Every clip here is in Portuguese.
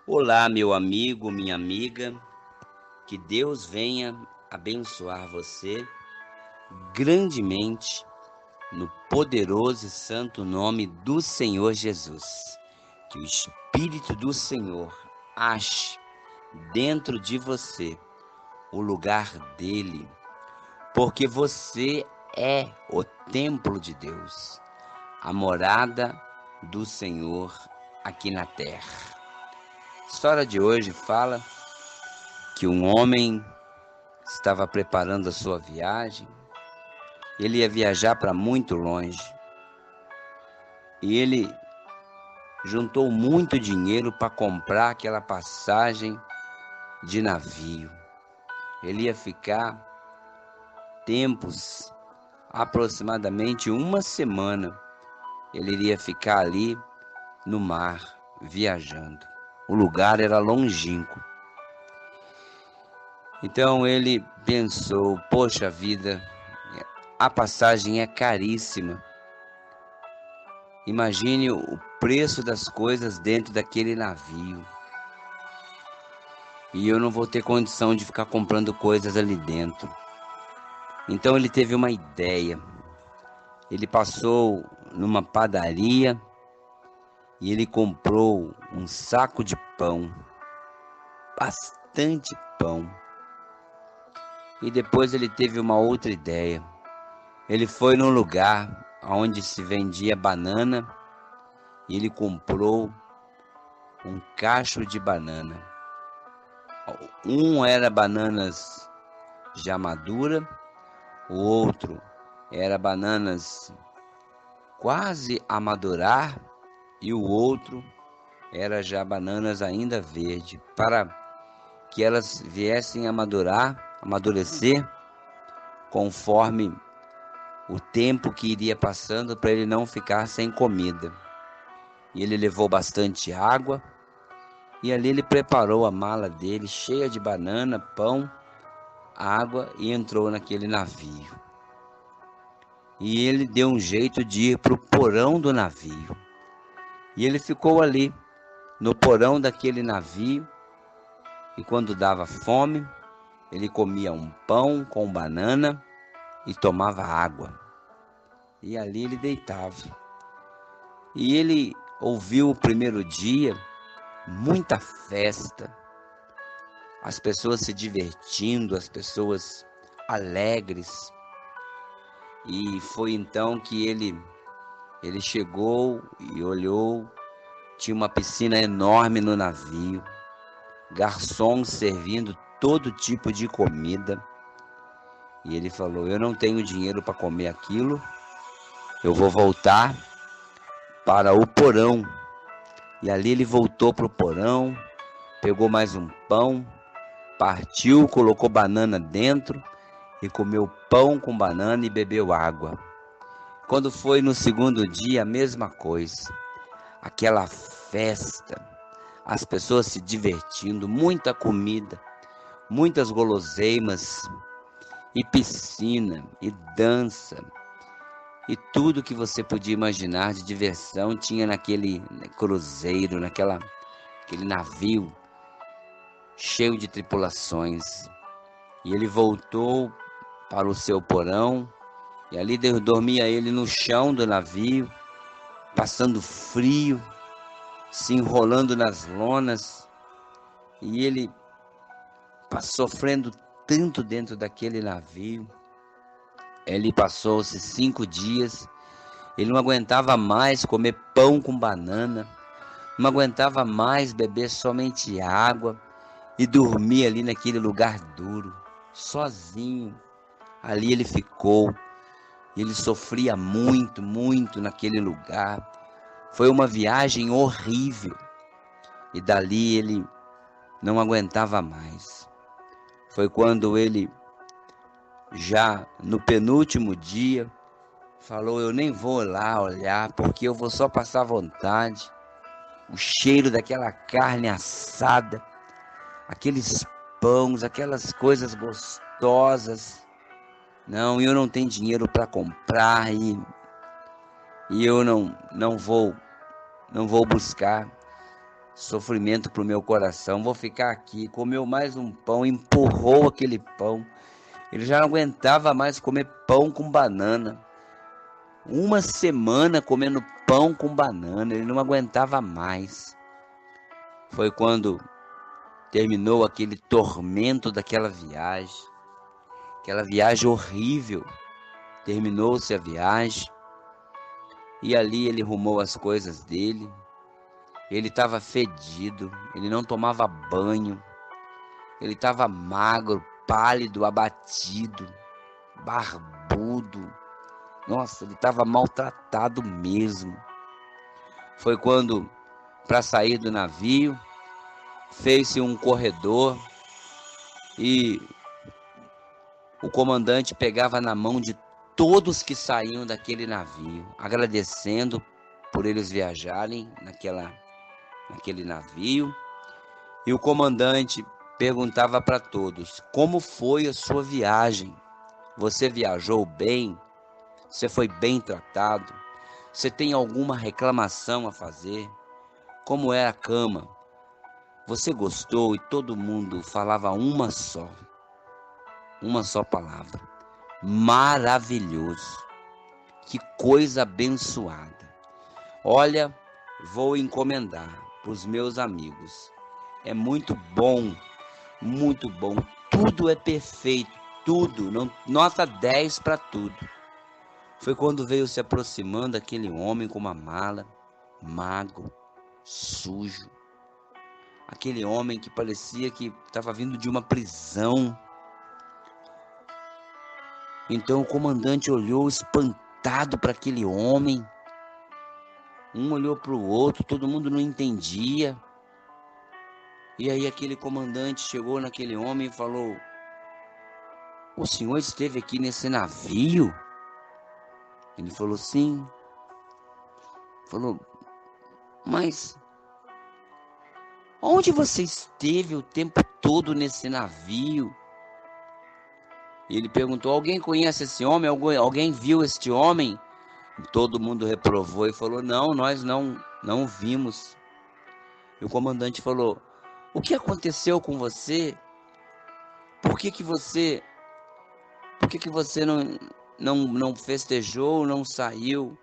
Olá, meu amigo, minha amiga, que Deus venha abençoar você grandemente no poderoso e santo nome do Senhor Jesus. Que o Espírito do Senhor ache dentro de você o lugar dele, porque você é o templo de Deus, a morada do Senhor aqui na terra. A história de hoje fala que um homem estava preparando a sua viagem. Ele ia viajar para muito longe e ele juntou muito dinheiro para comprar aquela passagem de navio. Ele ia ficar tempos, aproximadamente uma semana. Ele iria ficar ali no mar, viajando. O lugar era longínquo. Então ele pensou: poxa vida, a passagem é caríssima. Imagine o preço das coisas dentro daquele navio. E eu não vou ter condição de ficar comprando coisas ali dentro. Então ele teve uma ideia. Ele passou numa padaria e ele comprou um saco de pão. Bastante pão. E depois ele teve uma outra ideia. Ele foi num lugar onde se vendia banana e ele comprou um cacho de banana. Um era bananas já madura, o outro era bananas quase a madurar e o outro era já bananas ainda verde, para que elas viessem a amadurecer conforme o tempo que iria passando, para ele não ficar sem comida. E ele levou bastante água e ali ele preparou a mala dele cheia de banana, pão, água e entrou naquele navio. E ele deu um jeito de ir para o porão do navio. E ele ficou ali, no porão daquele navio, e quando dava fome, ele comia um pão com banana e tomava água. E ali ele deitava. E ele ouviu o primeiro dia muita festa, as pessoas se divertindo, as pessoas alegres. E foi então que ele chegou e olhou. Tinha uma piscina enorme no navio, garçons servindo todo tipo de comida. E ele falou: eu não tenho dinheiro para comer aquilo, eu vou voltar para o porão. E ali ele voltou para o porão, pegou mais um pão, partiu, colocou banana dentro e comeu pão com banana e bebeu água. Quando foi no segundo dia, a mesma coisa. Aquela festa, as pessoas se divertindo, muita comida, muitas guloseimas, e piscina, e dança, e tudo que você podia imaginar de diversão tinha naquele cruzeiro, aquele navio cheio de tripulações. E ele voltou para o seu porão, e ali dormia ele no chão do navio, passando frio, se enrolando nas lonas, e ele sofrendo tanto dentro daquele navio. Ele passou-se 5 dias, ele não aguentava mais comer pão com banana, não aguentava mais beber somente água e dormir ali naquele lugar duro, sozinho. Ali ele ficou, ele sofria muito, muito naquele lugar. Foi uma viagem horrível e dali ele não aguentava mais. Foi quando ele, já no penúltimo dia, falou: eu nem vou lá olhar, porque eu vou só passar vontade. O cheiro daquela carne assada, aqueles pães, aquelas coisas gostosas. Não, eu não tenho dinheiro para comprar e eu não vou buscar. sofrimento para o meu coração, vou ficar aqui. Comeu mais um pão, empurrou aquele pão. Ele já não aguentava mais comer pão com banana. Uma semana comendo pão com banana, ele não aguentava mais. Foi quando terminou aquele tormento daquela viagem. Aquela viagem horrível. Terminou-se a viagem. E ali ele arrumou as coisas dele. Ele estava fedido, ele não tomava banho. Ele estava magro, pálido, abatido, barbudo. Nossa, ele estava maltratado mesmo. Foi quando, para sair do navio, fez-se um corredor e o comandante pegava na mão de todos que saíam daquele navio, agradecendo por eles viajarem naquele navio. E o comandante perguntava para todos: como foi a sua viagem? Você viajou bem? Você foi bem tratado? Você tem alguma reclamação a fazer? Como é a cama? Você gostou? E todo mundo falava uma só palavra: maravilhoso. Que coisa abençoada. Olha, vou encomendar para os meus amigos. É muito bom, muito bom. Tudo é perfeito, tudo. Nota 10 para tudo. Foi quando veio se aproximando aquele homem com uma mala, magro, sujo. Aquele homem que parecia que estava vindo de uma prisão. Então o comandante olhou espantado para aquele homem. Um olhou para o outro, todo mundo não entendia. E aí aquele comandante chegou naquele homem e falou: o senhor esteve aqui nesse navio? Ele falou: sim. Falou: mas onde você esteve o tempo todo nesse navio? E ele perguntou: alguém conhece esse homem? Alguém viu este homem? Todo mundo reprovou e falou: não, nós não vimos. E o comandante falou: o que aconteceu com você? Por que você não festejou, não saiu,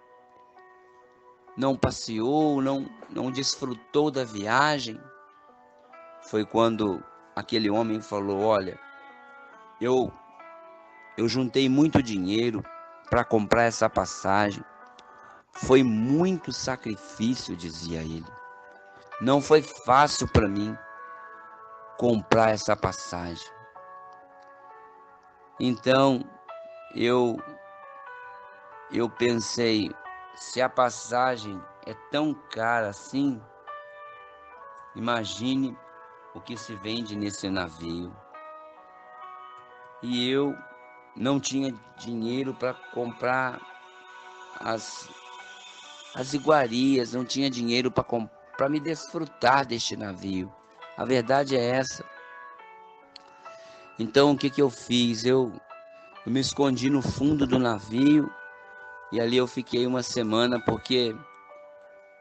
não passeou, não desfrutou da viagem? Foi quando aquele homem falou: olha, eu juntei muito dinheiro para comprar essa passagem. Foi muito sacrifício, dizia ele. Não foi fácil para mim comprar essa passagem. Então eu pensei, se a passagem é tão cara assim, imagine o que se vende nesse navio. E eu não tinha dinheiro para comprar as iguarias, não tinha dinheiro para me desfrutar deste navio. A verdade é essa. Então o que eu fiz? Eu me escondi no fundo do navio e ali eu fiquei uma semana porque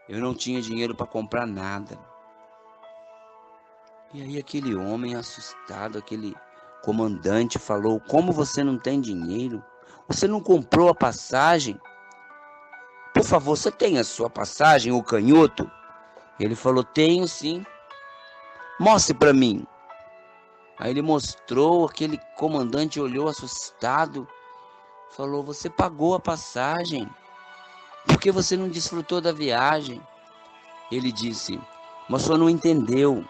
eu não tinha dinheiro para comprar nada. E aí aquele homem assustado, aquele comandante falou: como você não tem dinheiro? Você não comprou a passagem? Por favor, você tem a sua passagem, o canhoto? Ele falou: tenho sim. Mostre para mim. Aí ele mostrou, aquele comandante olhou assustado, falou: você pagou a passagem, por que você não desfrutou da viagem? Ele disse: mas o senhor não entendeu.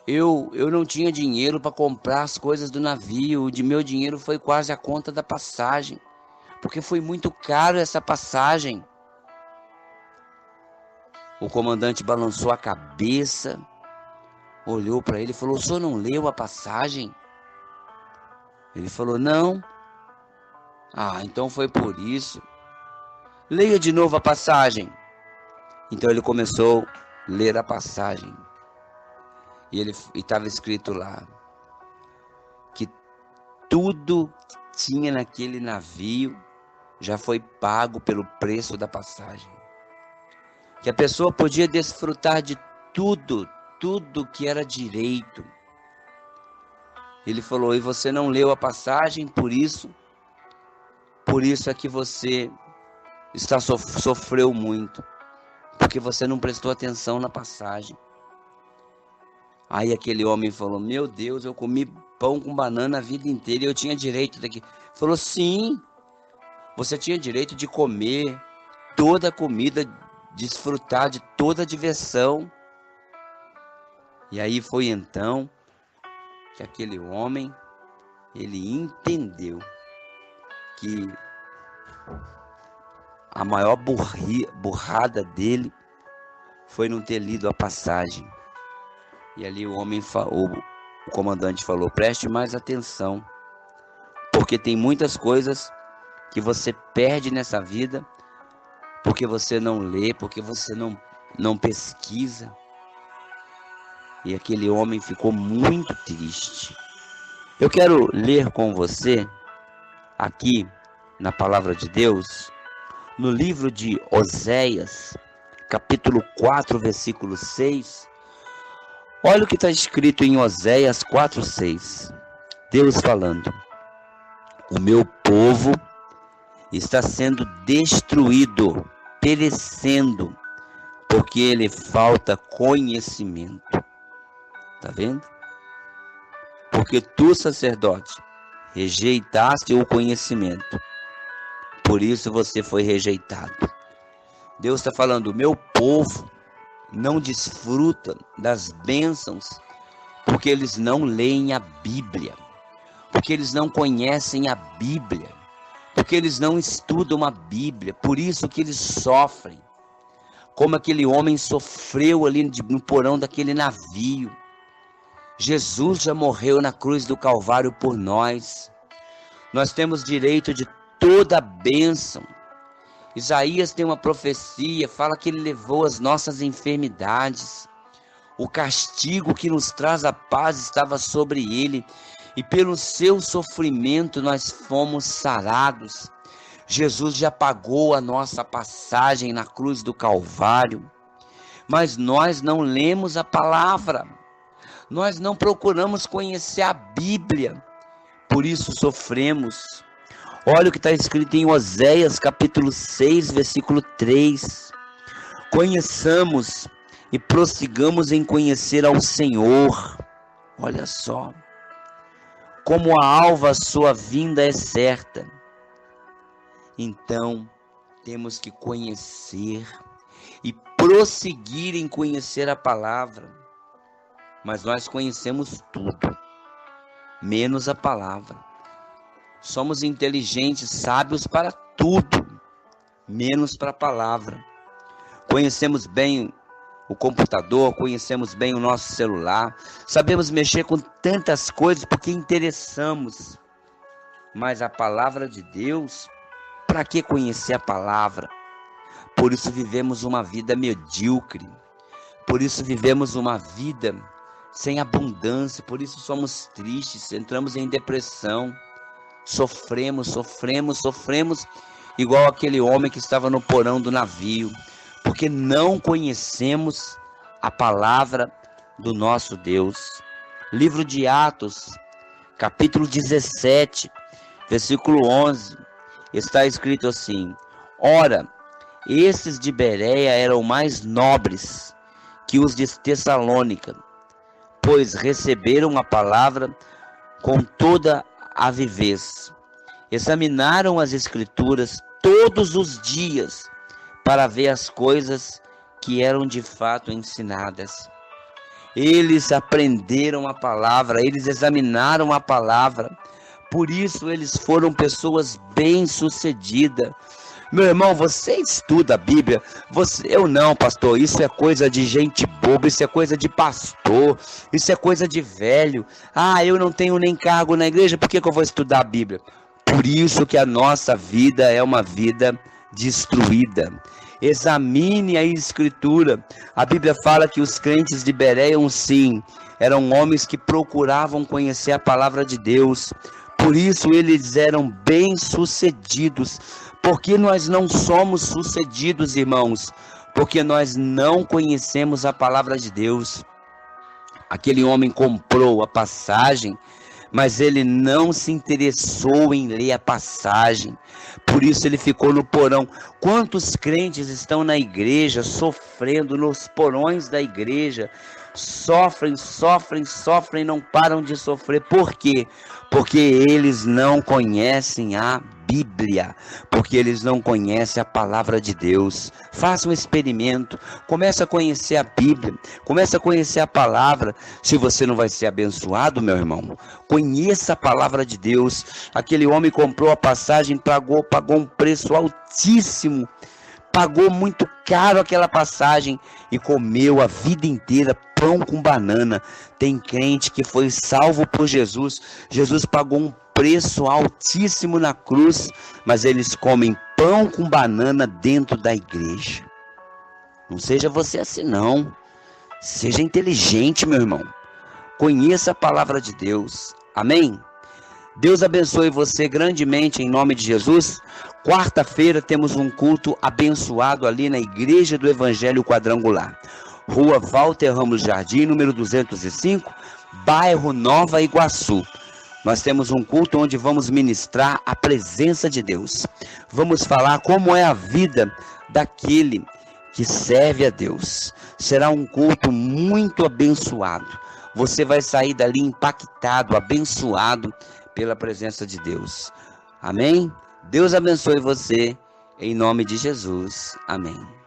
Eu não tinha dinheiro para comprar as coisas do navio, meu dinheiro foi quase a conta da passagem, porque foi muito caro essa passagem. O comandante balançou a cabeça, olhou para ele e falou: o senhor não leu a passagem? Ele falou: não. Ah, então foi por isso. Leia de novo a passagem. Então ele começou a ler a passagem. E estava escrito lá que tudo que tinha naquele navio já foi pago pelo preço da passagem. que a pessoa podia desfrutar de tudo que era direito. Ele falou: e você não leu a passagem, por isso é que você sofreu muito, porque você não prestou atenção na passagem. Aí aquele homem falou: meu Deus, eu comi pão com banana a vida inteira e eu tinha direito daqui. Falou: sim, você tinha direito de comer toda a comida, desfrutar de toda a diversão. E aí foi então que aquele homem, ele entendeu que a maior burrada dele foi não ter lido a passagem. E ali o comandante falou: preste mais atenção, porque tem muitas coisas que você perde nessa vida, porque você não lê, porque você não pesquisa. E aquele homem ficou muito triste. Eu quero ler com você, aqui na palavra de Deus, no livro de Oséias, capítulo 4, versículo 6. Olha o que está escrito em Oséias 4, 6. Deus falando: o meu povo está sendo destruído, perecendo, porque ele falta conhecimento. Está vendo? Porque tu, sacerdote, rejeitaste o conhecimento, por isso você foi rejeitado. Deus está falando: o meu povo não desfruta das bênçãos, porque eles não leem a Bíblia, porque eles não conhecem a Bíblia, porque eles não estudam a Bíblia, por isso que eles sofrem, como aquele homem sofreu ali no porão daquele navio. Jesus já morreu na cruz do Calvário por nós. Nós temos direito de toda a bênção. Isaías tem uma profecia, fala que ele levou as nossas enfermidades. O castigo que nos traz a paz estava sobre ele, e pelo seu sofrimento nós fomos sarados. Jesus já pagou a nossa passagem na cruz do Calvário, mas nós não lemos a palavra. Nós não procuramos conhecer a Bíblia, por isso sofremos. Olha o que está escrito em Oséias capítulo 6, versículo 3. Conheçamos e prossigamos em conhecer ao Senhor. Olha só, como a alva a sua vinda é certa. Então, temos que conhecer e prosseguir em conhecer a palavra. Mas nós conhecemos tudo, menos a palavra. Somos inteligentes, sábios para tudo, menos para a palavra. Conhecemos bem o computador, conhecemos bem o nosso celular, sabemos mexer com tantas coisas porque interessamos. Mas a palavra de Deus, para que conhecer a palavra? Por isso vivemos uma vida medíocre, por isso vivemos uma vida sem abundância, por isso somos tristes, entramos em depressão, sofremos, igual aquele homem que estava no porão do navio, porque não conhecemos a palavra do nosso Deus. Livro de Atos, capítulo 17, versículo 11, está escrito assim: ora, esses de Bereia eram mais nobres que os de Tessalônica, pois receberam a palavra com toda a vivez. Examinaram as Escrituras todos os dias para ver as coisas que eram de fato ensinadas. Eles aprenderam a palavra, eles examinaram a palavra, por isso eles foram pessoas bem-sucedidas. Meu irmão, você estuda a Bíblia? Eu não, pastor, isso é coisa de gente boba, isso é coisa de pastor, isso é coisa de velho. Eu não tenho nem cargo na igreja, por que eu vou estudar a Bíblia? Por isso que a nossa vida é uma vida destruída. Examine a Escritura. A Bíblia fala que os crentes de Bereia, sim, eram homens que procuravam conhecer a palavra de Deus. Por isso eles eram bem-sucedidos. Porque nós não somos sucedidos, irmãos, porque nós não conhecemos a palavra de Deus. Aquele homem comprou a passagem, mas ele não se interessou em ler a passagem. Por isso ele ficou no porão. Quantos crentes estão na igreja, sofrendo nos porões da igreja? Sofrem, não param de sofrer. Por quê? Porque eles não conhecem a Bíblia, porque eles não conhecem a palavra de Deus. Faça um experimento, comece a conhecer a Bíblia, comece a conhecer a palavra. Se você não vai ser abençoado, meu irmão, conheça a palavra de Deus. Aquele homem comprou a passagem, pagou um preço altíssimo, pagou muito caro aquela passagem e comeu a vida inteira pão com banana. Tem crente que foi salvo por Jesus. Jesus pagou um preço altíssimo na cruz, mas eles comem pão com banana dentro da igreja. Não seja você assim não. Seja inteligente, meu irmão. Conheça a palavra de Deus. Amém? Deus abençoe você grandemente em nome de Jesus. Quarta-feira temos um culto abençoado ali na Igreja do Evangelho Quadrangular, Rua Walter Ramos Jardim, número 205, bairro Nova Iguaçu. Nós temos um culto onde vamos ministrar a presença de Deus. Vamos falar como é a vida daquele que serve a Deus. Será um culto muito abençoado. Você vai sair dali impactado, abençoado pela presença de Deus. Amém? Deus abençoe você, em nome de Jesus. Amém.